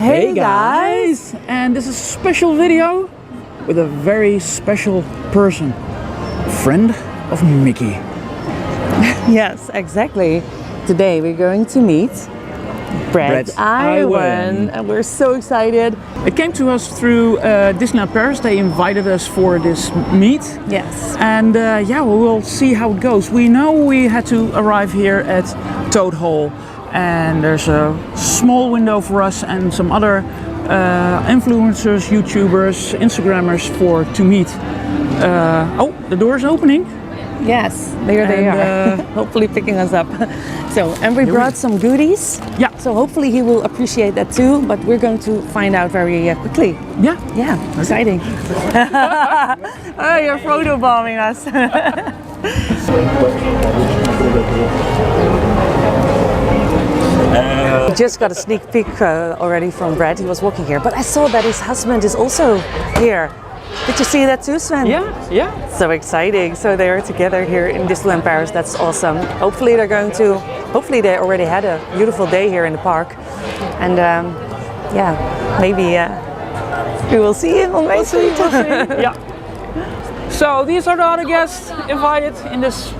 Hey guys! And this is a special video with a very special person, friend of Mickey. Yes, exactly. Today we're going to meet Bret Iwan, and we're so excited. It came to us through Disneyland Paris. They invited us for this meet. Yes. And we'll see how it goes. We know we had to arrive here at Toad Hall, and there's a small window for us and some other influencers, YouTubers, Instagrammers to meet. The door is opening. Yes, there they are. Hopefully picking us up. So, and we brought some goodies. Yeah. So hopefully he will appreciate that too, but we're going to find out very quickly. Yeah. Yeah, exciting. Oh, you're photobombing us. We just got a sneak peek already from Bret. He was walking here, but I saw that his husband is also here. Did you see that too, Sven? Yeah. So exciting. So they are together here in Disneyland Paris. That's awesome. Hopefully they already had a beautiful day here in the park. And maybe we will see him on Main Street. Yeah. So these are the other guests invited in this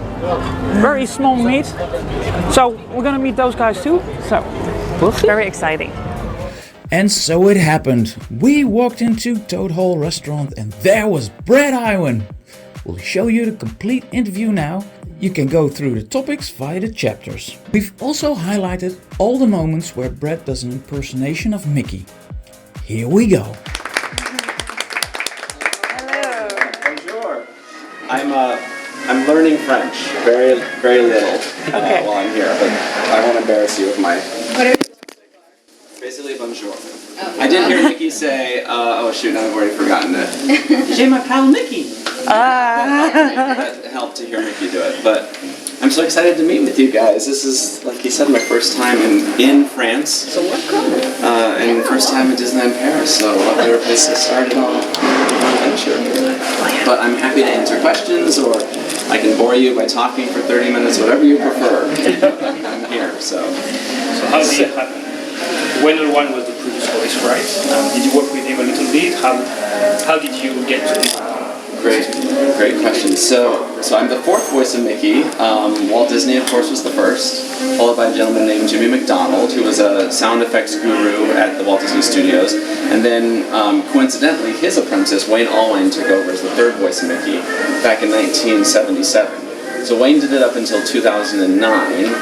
very small meet. So we're gonna meet those guys too. So we'll see. Very exciting. And so it happened. We walked into Toad Hall restaurant and there was Bret Iwan. We'll show you the complete interview now. You can go through the topics via the chapters. We've also highlighted all the moments where Bret does an impersonation of Mickey. Here we go. Hello. Bonjour. I'm learning French, very little while I'm here, but I won't embarrass you with my. Basically, bonjour. I did hear Mickey say, now I've already forgotten it. J'ai m'appelle Mickey. That helped to hear Mickey do it, but I'm so excited to meet with you guys. This is, like he said, my first time in France. So welcome. And first time at Disneyland Paris, so what better place to start it on an adventure. But I'm happy to answer questions, or I can bore you by talking for 30 minutes, whatever you prefer. I'm here, so. So how did it happen? When One was the previous voice, right? Did you work with him a little bit? How did you get to it? Great question. So I'm the fourth voice of Mickey. Walt Disney, of course, was the first, followed by a gentleman named Jimmy McDonald, who was a sound effects guru at the Walt Disney Studios. And then, coincidentally, his apprentice, Wayne Allwine, took over as the third voice of Mickey back in 1977. So Wayne did it up until 2009,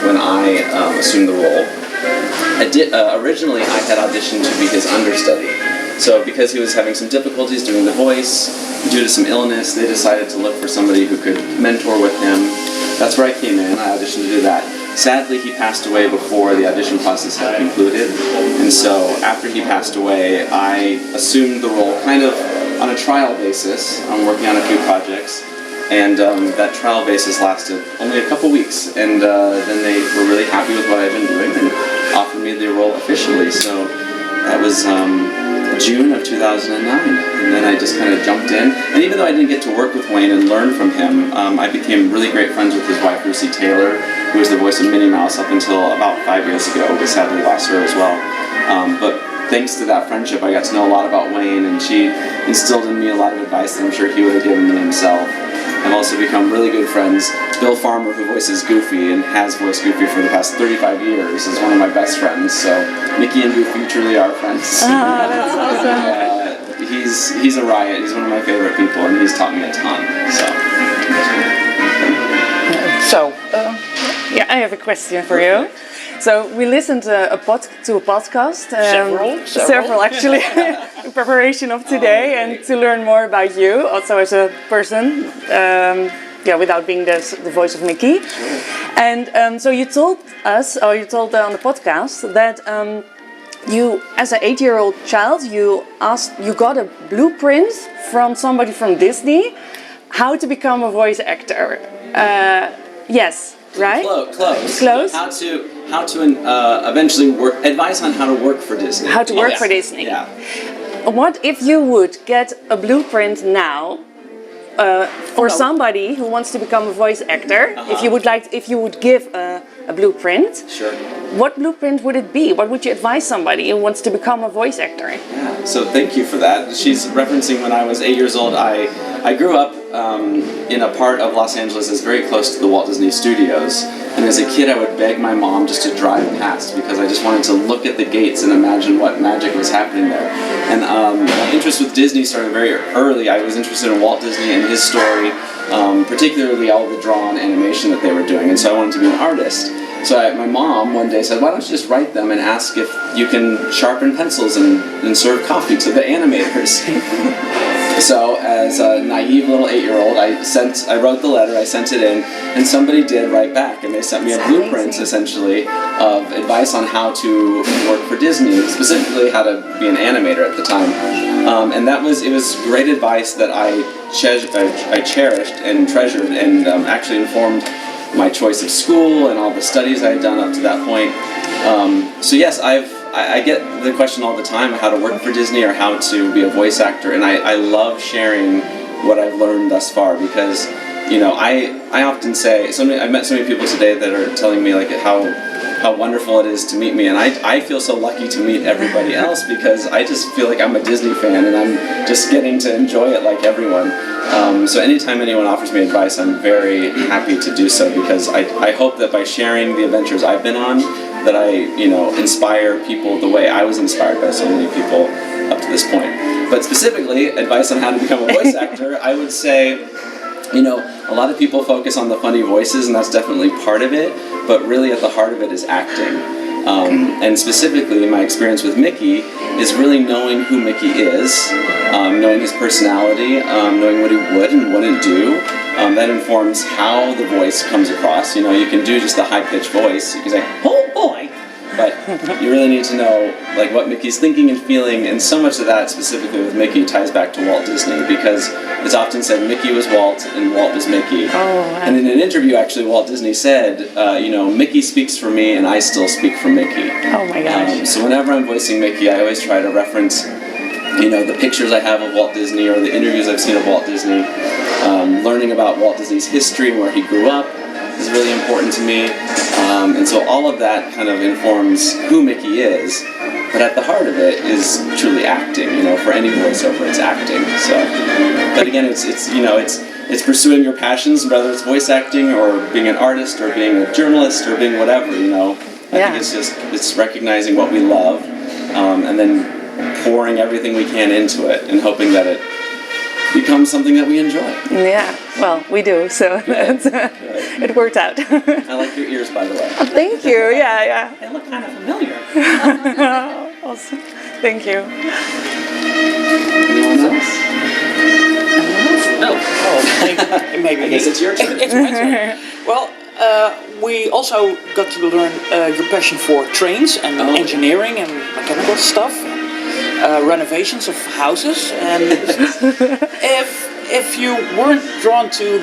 when I assumed the role. Originally, I had auditioned to be his understudy. So because he was having some difficulties doing the voice, due to some illness, they decided to look for somebody who could mentor with him. That's where I came in. I auditioned to do that. Sadly, he passed away before the audition process had concluded. And so after he passed away, I assumed the role kind of on a trial basis. I'm working on a few projects. And that trial basis lasted only a couple weeks. And then they were really happy with what I'd been doing and offered me the role officially. So that was June of 2009, and then I just kind of jumped in. And even though I didn't get to work with Wayne and learn from him, I became really great friends with his wife, Lucy Taylor, who was the voice of Minnie Mouse up until about 5 years ago. We sadly lost her as well. But thanks to that friendship, I got to know a lot about Wayne, and she instilled in me a lot of advice that I'm sure he would have given me himself. I've also become really good friends. Bill Farmer, who voices Goofy and has voiced Goofy for the past 35 years, is one of my best friends. So Mickey and Goofy truly are friends. Oh, that's awesome. He's a riot. He's one of my favorite people, and he's taught me a ton. I have a question for you. So we listened to a podcast, several actually, in preparation of today, and to learn more about you, also as a person, without being the voice of Mickey. And so you told us, or you told on the podcast, that you, as an 8-year-old child, you got a blueprint from somebody from Disney, how to become a voice actor. Yes. Right? Close. How to eventually work, advice on how to work for Disney. How to work for Disney. Yeah. What if you would get a blueprint now for somebody who wants to become a voice actor? If you would give a blueprint. Sure. What blueprint would it be? What would you advise somebody who wants to become a voice actor? Yeah, so thank you for that. She's referencing when I was 8 years old. I grew up in a part of Los Angeles that's very close to the Walt Disney Studios. And as a kid, I would beg my mom just to drive past because I just wanted to look at the gates and imagine what magic was happening there. And my interest with Disney started very early. I was interested in Walt Disney and his story, particularly all the drawn animation that they were doing. And so I wanted to be an artist. So my mom one day said, why don't you just write them and ask if you can sharpen pencils and serve coffee to the animators. So as a naive little 8-year-old, I wrote the letter, I sent it in, and somebody did write back, and they sent me a blueprint, essentially, of advice on how to work for Disney, specifically how to be an animator at the time. And it was great advice that I cherished and treasured, and actually informed my choice of school and all the studies I had done up to that point. So yes, I get the question all the time how to work for Disney or how to be a voice actor, and I love sharing what I've learned thus far because, I often say, I've met so many people today that are telling me like how wonderful it is to meet me, and I feel so lucky to meet everybody else because I just feel like I'm a Disney fan and I'm just getting to enjoy it like everyone. So anytime anyone offers me advice, I'm very happy to do so because I hope that by sharing the adventures I've been on, that I, inspire people the way I was inspired by so many people up to this point. But specifically, advice on how to become a voice actor, I would say, a lot of people focus on the funny voices, and that's definitely part of it, but really at the heart of it is acting. And specifically, my experience with Mickey is really knowing who Mickey is, knowing his personality, knowing what he would and wouldn't do. That informs how the voice comes across. You can do just the high-pitched voice. You can say, "Oh boy," but you really need to know like what Mickey's thinking and feeling. And so much of that, specifically with Mickey, ties back to Walt Disney because it's often said Mickey was Walt and Walt was Mickey. Oh, wow. And in an interview, actually, Walt Disney said, Mickey speaks for me and I still speak for Mickey. Oh my gosh. So whenever I'm voicing Mickey, I always try to reference the pictures I have of Walt Disney or the interviews I've seen of Walt Disney. Learning about Walt Disney's history and where he grew up is really important to me. And so all of that kind of informs who Mickey is. But at the heart of it is truly acting. For any voiceover, it's acting. So, but again, it's pursuing your passions, whether it's voice acting or being an artist or being a journalist or being whatever. I think it's recognizing what we love, and then pouring everything we can into it and hoping that it becomes something that we enjoy. Yeah, well, we do, so it worked out. I like your ears, by the way. Oh, thank you, yeah. They look kind of familiar. Awesome. Thank you. Anyone else? No. Oh, maybe. I guess it's your turn. It's my turn. Well, we also got to learn your passion for trains and engineering and mechanical stuff. Renovations of houses, and if you weren't drawn to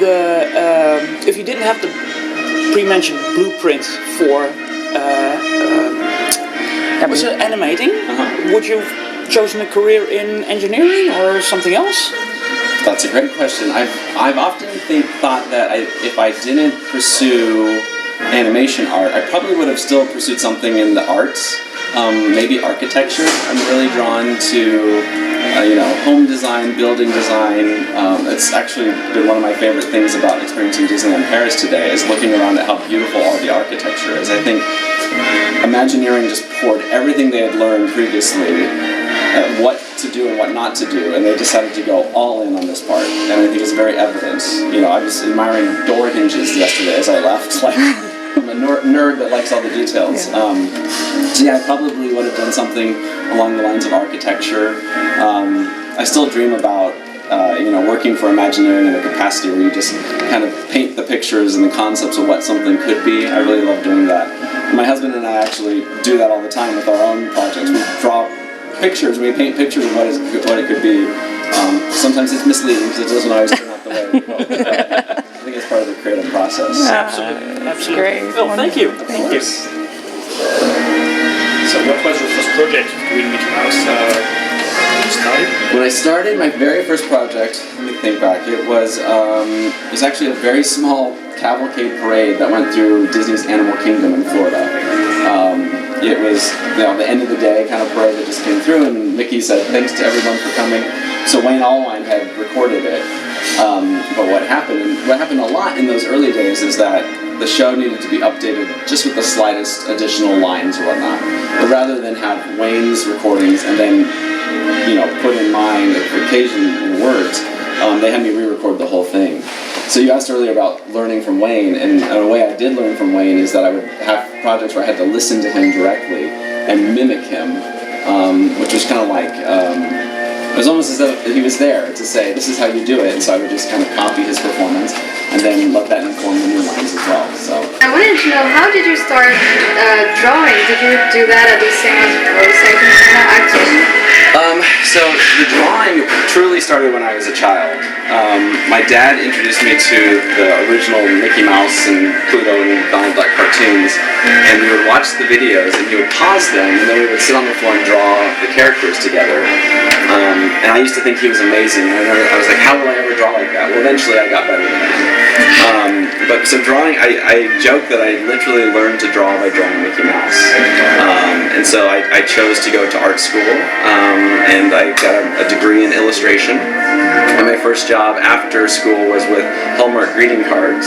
if you didn't have the pre-mentioned blueprint for animating, would you have chosen a career in engineering or something else? That's a great question. I've often thought that if I didn't pursue animation art, I probably would have still pursued something in the arts. Maybe architecture. I'm really drawn to, home design, building design. It's actually been one of my favorite things about experiencing Disneyland Paris today is looking around at how beautiful all the architecture is. I think Imagineering just poured everything they had learned previously at what to do and what not to do, and they decided to go all in on this part. And I think it's very evident. I was admiring door hinges yesterday as I left. I'm a nerd that likes all the details. I probably would have done something along the lines of architecture. I still dream about, working for Imagineering in a capacity where you just kind of paint the pictures and the concepts of what something could be. I really love doing that. And my husband and I actually do that all the time with our own projects. We draw pictures, we paint pictures of what it could be. Sometimes it's misleading because it doesn't always turn out the way we hope. I think it's part of the creative process. Absolutely. Great. Well, thank you. Thank you. So what was your first project doing Mickey Mouse when you started? When I started my very first project, let me think back, it was actually a very small cavalcade parade that went through Disney's Animal Kingdom in Florida. It was, the end of the day kind of parade that just came through, and Mickey said thanks to everyone for coming. So Wayne Allwine had recorded it. But what happened a lot in those early days is that the show needed to be updated just with the slightest additional lines or whatnot. But rather than have Wayne's recordings and then, put in mine the occasional words, they had me re-record the whole thing. So you asked earlier about learning from Wayne, and a way I did learn from Wayne is that I would have projects where I had to listen to him directly and mimic him, which was kind of like, it was almost as though he was there to say, this is how you do it, and so I would just kind of copy his performance and then let that inform the new lines as well. So I wanted to know, how did you start drawing? Did you do that at the same as voice acting? So the drawing truly started when I was a child. My dad introduced me to the original Mickey Mouse and Pluto and Donald Duck cartoons, and we would watch the videos and he would pause them, and then we would sit on the floor and draw the characters together. And I used to think he was amazing. I was like, how will I ever draw like that? Well, eventually I got better than him. But so drawing, I joke that I literally learned to draw by drawing Mickey Mouse. And so I chose to go to art school, and I got a degree in illustration. And my first job after school was with Hallmark Greeting Cards,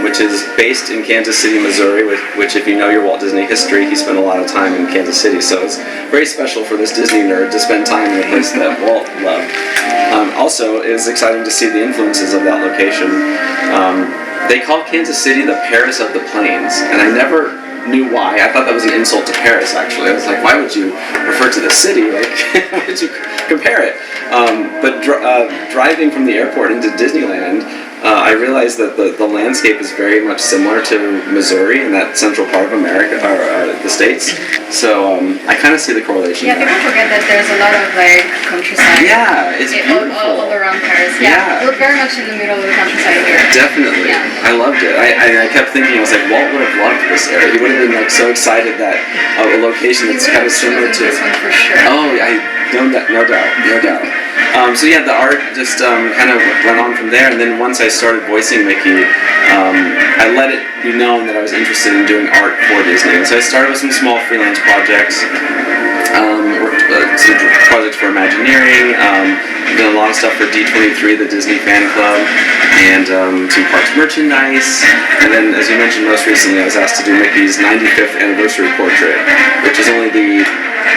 which is based in Kansas City, Missouri, which if you know your Walt Disney history, he spent a lot of time in Kansas City, so it's very special for this Disney nerd to spend time in a place that Walt loved. Also, it was exciting to see the influences of that location. They call Kansas City the Paris of the Plains, and I never knew why. I thought that was an insult to Paris, actually. I was like, why would you refer to the city? Like, why would you compare it? But driving from the airport into Disneyland, I realized that the landscape is very much similar to Missouri and that central part of America, or the States. So I kind of see the correlation. Yeah, people forget that there's a lot of countryside. Yeah, it's beautiful. All around Paris. Yeah, we're very much in the middle of the countryside here. Definitely. Yeah. I loved it. I kept thinking, I was like, Walt would have loved this area. He would have been like so excited that a location that's kind of similar to. This one for sure. Oh, no doubt. So yeah, the art just kind of went on from there, and then once I started voicing Mickey, I let it be known that I was interested in doing art for Disney. And so I started with some small freelance projects, worked some projects for Imagineering, did a lot of stuff for D23, the Disney fan club, and some parks merchandise. And then, as you mentioned most recently, I was asked to do Mickey's 95th anniversary portrait, which is only the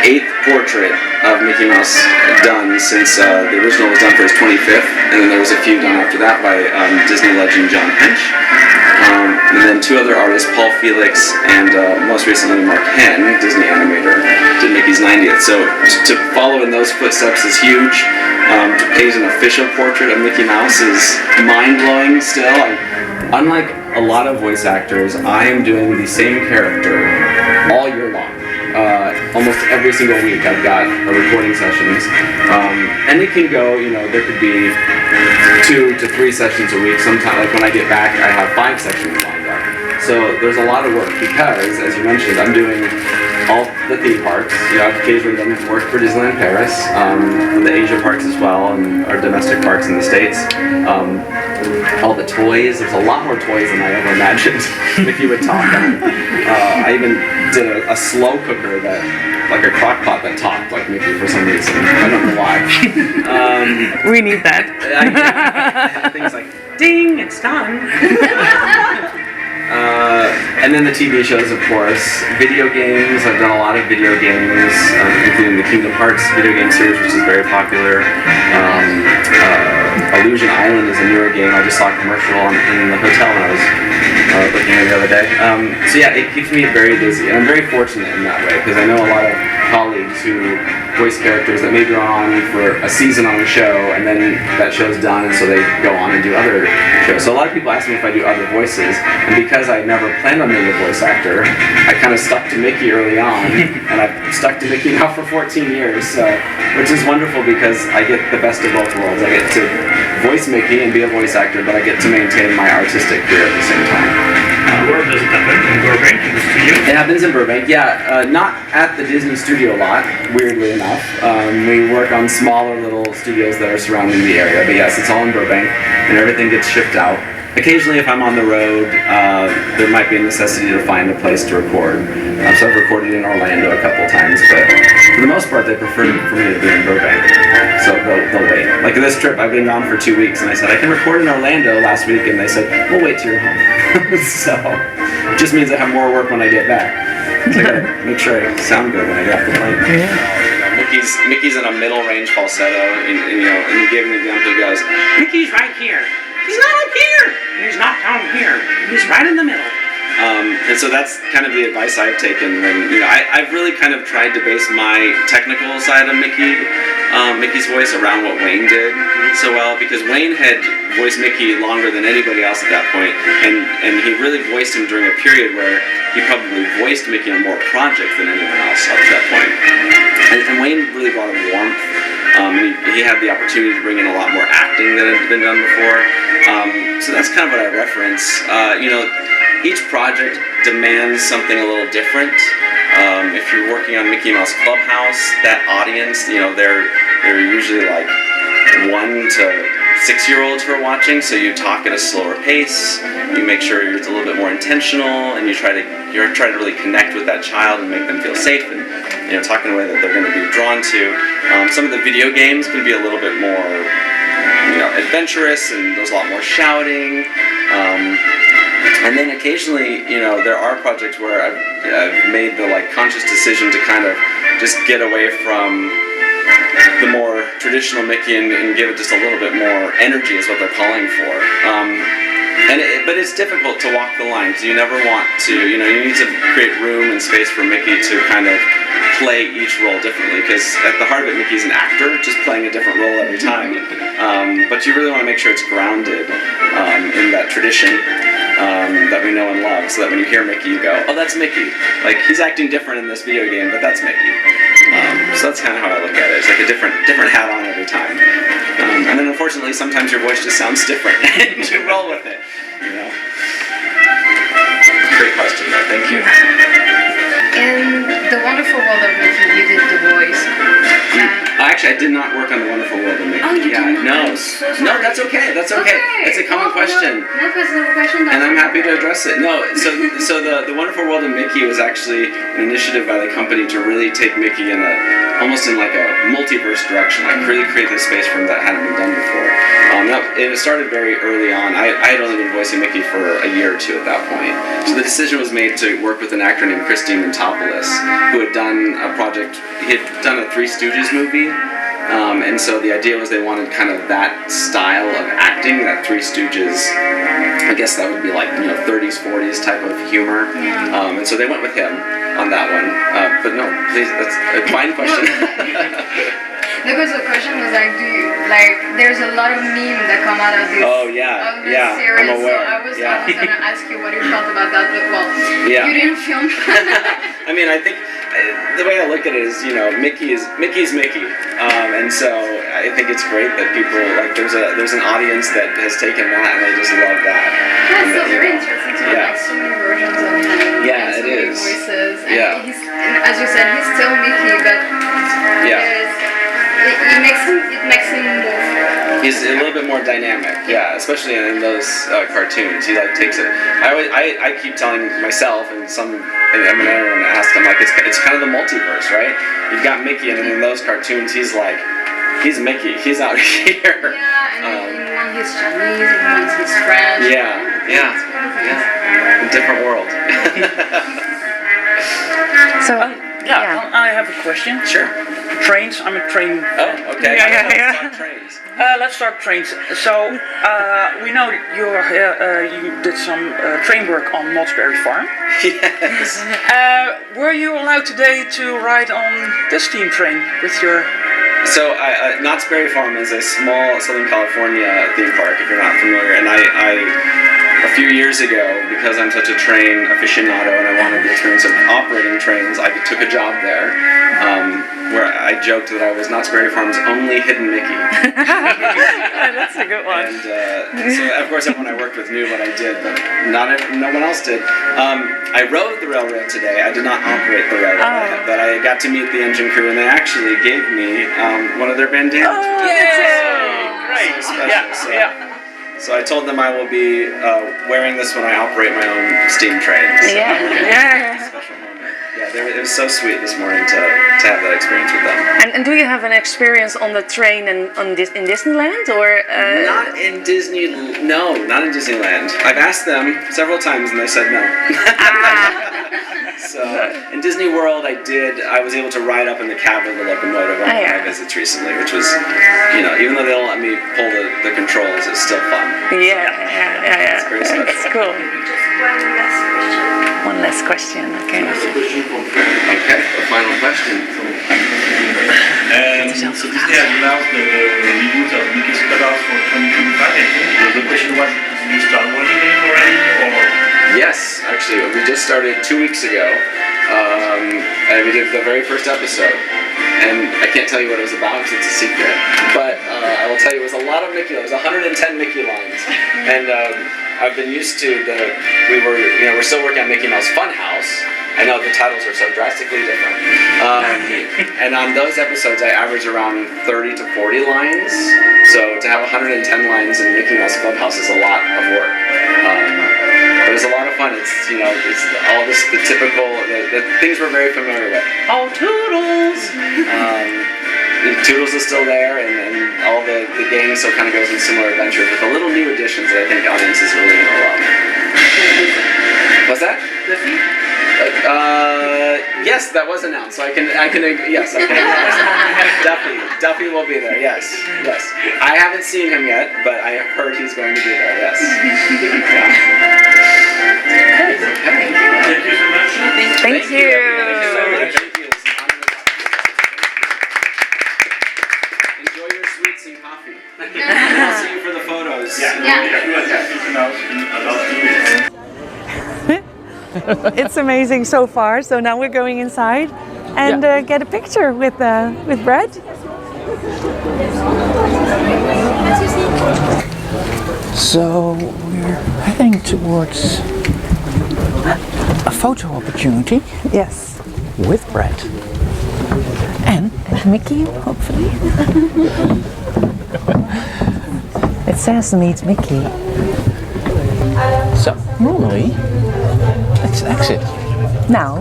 8th portrait of Mickey Mouse done since the original was done for his 25th, and then there was a few done after that by Disney legend John Hench. And then two other artists, Paul Felix and most recently Mark Henn, Disney animator, did Mickey's 90th. So to follow in those footsteps is huge. To paint an official portrait of Mickey Mouse is mind-blowing still. Unlike a lot of voice actors, I am doing the same character all year long. Almost every single week I've got recording sessions, and it can go, there could be 2 to 3 sessions a week. Sometimes, like when I get back, I have 5 sessions lined up. So there's a lot of work because, as you mentioned, I'm doing all the theme parks. I've occasionally done work for Disneyland Paris, the Asia parks as well, and our domestic parks in the States. All the toys. There's a lot more toys than I ever imagined Mickey would talk on. I even did a slow cooker that, like a crock pot that talked like Mickey for some reason. I don't know why. We need that. Things like, ding, it's done. And then the TV shows, of course. Video games. I've done a lot of video games, including the Kingdom Hearts video game series, which is very popular. Illusion Island is a newer game. I just saw a commercial in the hotel when I was looking at it the other day. So yeah, it keeps me very busy, and I'm very fortunate in that way because I know a lot of colleagues who voice characters that maybe are on for a season on a show, and then that show's done, and so they go on and do other shows. So a lot of people ask me if I do other voices, and because I never planned on being a voice actor, I kind of stuck to Mickey early on, and I've stuck to Mickey now for 14 years, so which is wonderful because I get the best of both worlds. I get to voice Mickey and be a voice actor, but I get to maintain my artistic career at the same time. Where does it happen? In Burbank, in the studio? It happens in Burbank, yeah. Not at the Disney studio lot, weirdly enough. We work on smaller little studios that are surrounding the area, but yes, it's all in Burbank, and everything gets shipped out. occasionally, if I'm on the road, there might be a necessity to find a place to record. So I've recorded in Orlando a couple times, but for the most part, they prefer for me to be in Burbank. So they'll wait. Like this trip, I've been gone for 2 weeks, and I said I can record in Orlando last week, and they said we'll wait till you're home. So it just means I have more work when I get back. So I gotta make sure I sound good when I get off the plane. Mickey's in a middle range falsetto, and he gave an example. He goes, Mickey's right here. He's not up here. He's not down here. He's right in the middle. And so that's kind of the advice I've taken. When I've really kind of tried to base my technical side of Mickey's voice around what Wayne did so well, because Wayne had voiced Mickey longer than anybody else at that point, and he really voiced him during a period where he probably voiced Mickey on more projects than anyone else up to that point. And Wayne really brought him warmth. He had the opportunity to bring in a lot more acting than had been done before. So that's kind of what I reference. Each project demands something a little different. If you're working on Mickey Mouse Clubhouse, that audience, they're usually like 1 to 6-year-olds who are watching, so you talk at a slower pace. You make sure it's a little bit more intentional, and you try to really connect with that child and make them feel safe, and talk in a way that they're going to be drawn to. Some of the video games can be a little bit more adventurous, and there's a lot more shouting. And then occasionally, there are projects where I've made the conscious decision to kind of just get away from the more traditional Mickey and give it just a little bit more energy is what they're calling for. But it's difficult to walk the line, because you never want to, you need to create room and space for Mickey to kind of play each role differently, because at the heart of it, Mickey's an actor, just playing a different role every time. But you really want to make sure it's grounded in that tradition that we know and love, so that when you hear Mickey, you go, oh, that's Mickey. He's acting different in this video game, but that's Mickey. So that's kind of how I look at it. It's like a different hat on every time. And then unfortunately, sometimes your voice just sounds different, and you roll with it. Great question, though. Thank you. In The Wonderful World of Mickey, you did the voice. Actually, I did not work on The Wonderful World of Mickey. Oh, you did not? No. So No, that's okay. That's okay. It's a common question. No question. And I'm happy to address it. No, so the Wonderful World of Mickey was actually an initiative by the company to really take Mickey almost in like a multiverse direction, really create this space for him that hadn't been done before. It started very early on. I had only been voicing Mickey for a year or two at that point. So the decision was made to work with an actor named Christine Mentopoulos, who had done a project. He had done a Three Stooges movie. And so the idea was they wanted kind of that style of acting, that Three Stooges, I guess that would be like 30s, 40s type of humor. And so they went with him on that one. But no, please, that's a fine question. Because the question was there's a lot of memes that come out of this, series. I'm aware. So I was gonna ask you what you felt about that, but you didn't film. I mean, I think the way I look at it is, Mickey's Mickey, and so I think it's great that people there's an audience that has taken that and they just love that. Yeah, it's so very interesting to have so many versions of him. Yeah, and so it many is. Voices. And and as you said, he's still Mickey, but it makes him move. He's a little bit more dynamic, especially in those cartoons. He takes it. I keep telling myself and everyone asks him it's kind of the multiverse, right? You've got Mickey, and in those cartoons, he's Mickey. He's out here. Yeah, and then he wants his Chinese, he wants his French. Yeah. A different world. So I have a question. Sure. Trains. I'm a train. Oh, okay. Yeah. Trains. Let's start trains. So we know you did some train work on Knott's Berry Farm. Yes. Were you allowed today to ride on this steam train with your? So Knott's Berry Farm is a small Southern California theme park, if you're not familiar, and a few years ago, because I'm such a train aficionado and I wanted the experience of operating trains, I took a job there, where I joked that I was Knott's Berry Farm's only hidden Mickey. That's a good one. And so, of course, everyone I worked with knew what I did, but no one else did. I rode the railroad today. I did not operate the railroad, but I got to meet the engine crew, and they actually gave me one of their bandanas. Yay! Great. So special. So I told them I will be wearing this when I operate my own steam train. So Yeah. special moment. Yeah, it was so sweet this morning to have that experience with them. And do you have an experience on the train and in Disneyland or? Not in Disney. No, not in Disneyland. I've asked them several times and they said no. So in Disney World, I was able to ride up in the cab of the locomotive on my visits recently, which was, even though they don't let me pull the controls, it's still fun. Yeah. It's very special. It's cool. One last question. Okay. Okay, the final question. So Disney has announced the reboot of Mickey's Clubhouse for 2025, I think. The question was, did you start working on it already, or? Yes, actually, we just started 2 weeks ago, and we did the very first episode. And I can't tell you what it was about because it's a secret, but I will tell you it was a lot of Mickey. It was 110 Mickey lines, and I've been used to we're still working on Mickey Mouse Funhouse. I know the titles are so drastically different, and on those episodes I average around 30 to 40 lines. So to have 110 lines in Mickey Mouse Clubhouse is a lot of work. It was a lot of fun. It's all the typical the things we're very familiar with. Oh, Toodles! Toodles is still there, and all the gang still kind of goes in similar adventures with the little new additions that I think audiences are really going to love. What's that? Yes, that was announced. So I can yes, I can announce. Duffy will be there. Yes. I haven't seen him yet, but I have heard he's going to be there. Yes. Thank you so much. Thank you. Enjoy your sweets and coffee. I'll see you for the photos. It's amazing so far. So now we're going inside and get a picture with Bret. So we're heading towards a photo opportunity. Yes. With Bret. And Mickey, hopefully. It says meet Mickey. so normally it's exit. Now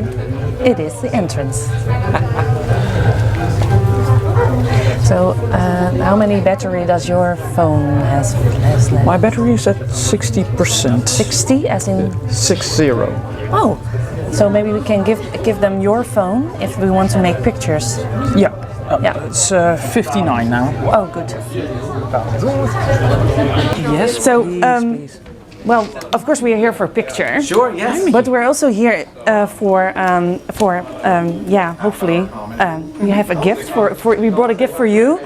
it is the entrance. So how many battery does your phone has left? My battery is at 60%. 60 as in 60. Oh, so maybe we can give them your phone if we want to make pictures. Yeah. Yeah. It's 59 now. Oh, good. Yes. So, please. well, of course we are here for a picture. Sure. Yes. But we're also here for hopefully we have a gift we brought a gift for you.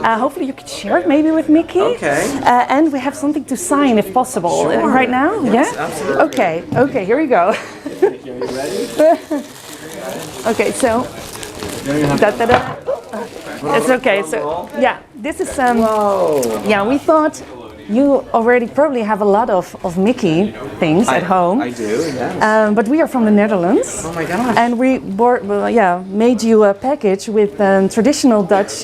Hopefully you could share it maybe with Mickey. Okay. And we have something to sign if possible. Sure. Right now. Yes, Yeah. absolutely. Okay. Here we go. Are you ready? Okay. So. It's okay. So yeah, this is yeah, we thought you already probably have a lot of Mickey things at home. I do, yes. But we are from the Netherlands. Oh my gosh. And we made you a package with traditional Dutch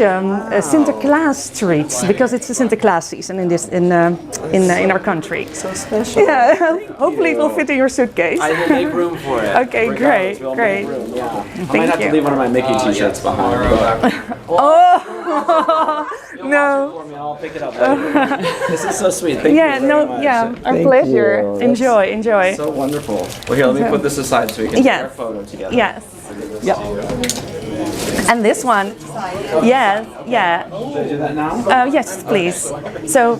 Sinterklaas treats because it's the Sinterklaas season in our country. So special. Yeah, hopefully it will fit in your suitcase. I will make room for it. Okay, great. We'll make room, yeah. I might have you. to leave one of my Mickey t-shirts behind. Oh no. I'll pick it up later. This is so sweet. Thank you very much. Our pleasure. You. Enjoy. So wonderful. Well, here, let me put this aside so we can take our photo together. Yes. And this one. Yes. Yeah. Should I do that now? Yes, please. So.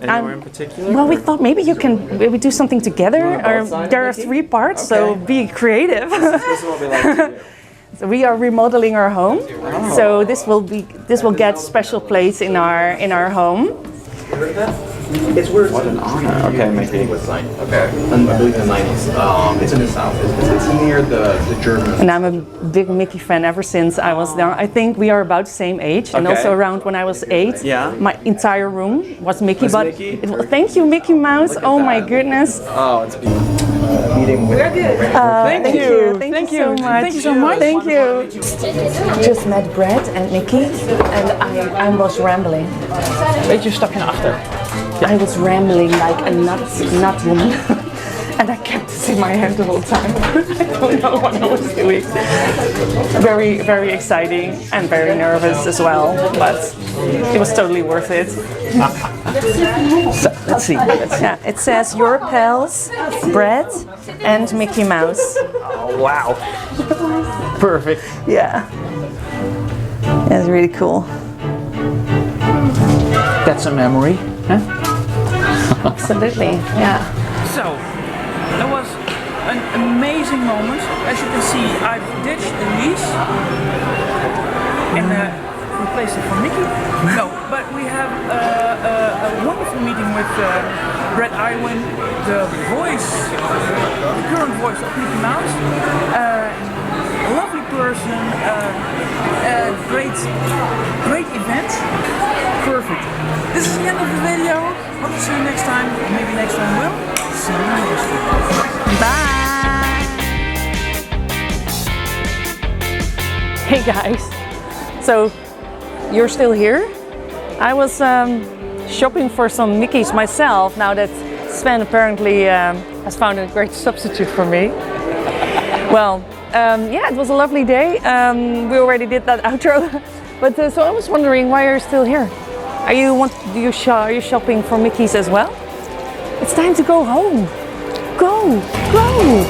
Anywhere in particular? Well, we thought maybe you can do something together. Or there are 3 parts, so be creative. This is what we like to do. So we are remodeling our home. Oh. So this will get special place in our home. It's weird. What an honor. Okay, Mickey. Okay. I believe in the 90s. It's in the south. It's near the German. And I'm a big Mickey fan ever since I was young. I think we are about the same age. And Okay. also around when I was 8, Yeah. my entire room was Mickey. Was but Mickey? Thank you, Mickey Mouse. Oh my goodness. Oh, it's beautiful. Meeting with Thank you. Thank you so much. Thank you so much. Thank you. Just met Bret and Mickey, and I was rambling. Beetje een stapje naar achter. I was rambling like a nut woman. And I kept it in my hand the whole time. I don't know what I was doing. Very, very exciting and very nervous as well, but it was totally worth it. So, let's see. Yeah, it says your pals, Bret and Mickey Mouse. Oh, wow. Perfect. Yeah. That's really cool. That's a memory. Huh? Absolutely, yeah. So, that was an amazing moment. As you can see, I've ditched Elise and replaced it for Mickey. No, but we have a wonderful meeting with Bret Iwan, the current voice of Mickey Mouse. A lovely person, great event. Perfect. This is the end of the video. Hope to see you next time. Maybe next time we'll see you next week. Bye! Hey guys, so you're still here? I was shopping for some Mickeys myself now that Sven apparently has found a great substitute for me. Well, yeah, it was a lovely day. We already did that outro, but so I was wondering why you're still here. Are you shopping for Mickeys as well? It's time to go home. Go, go!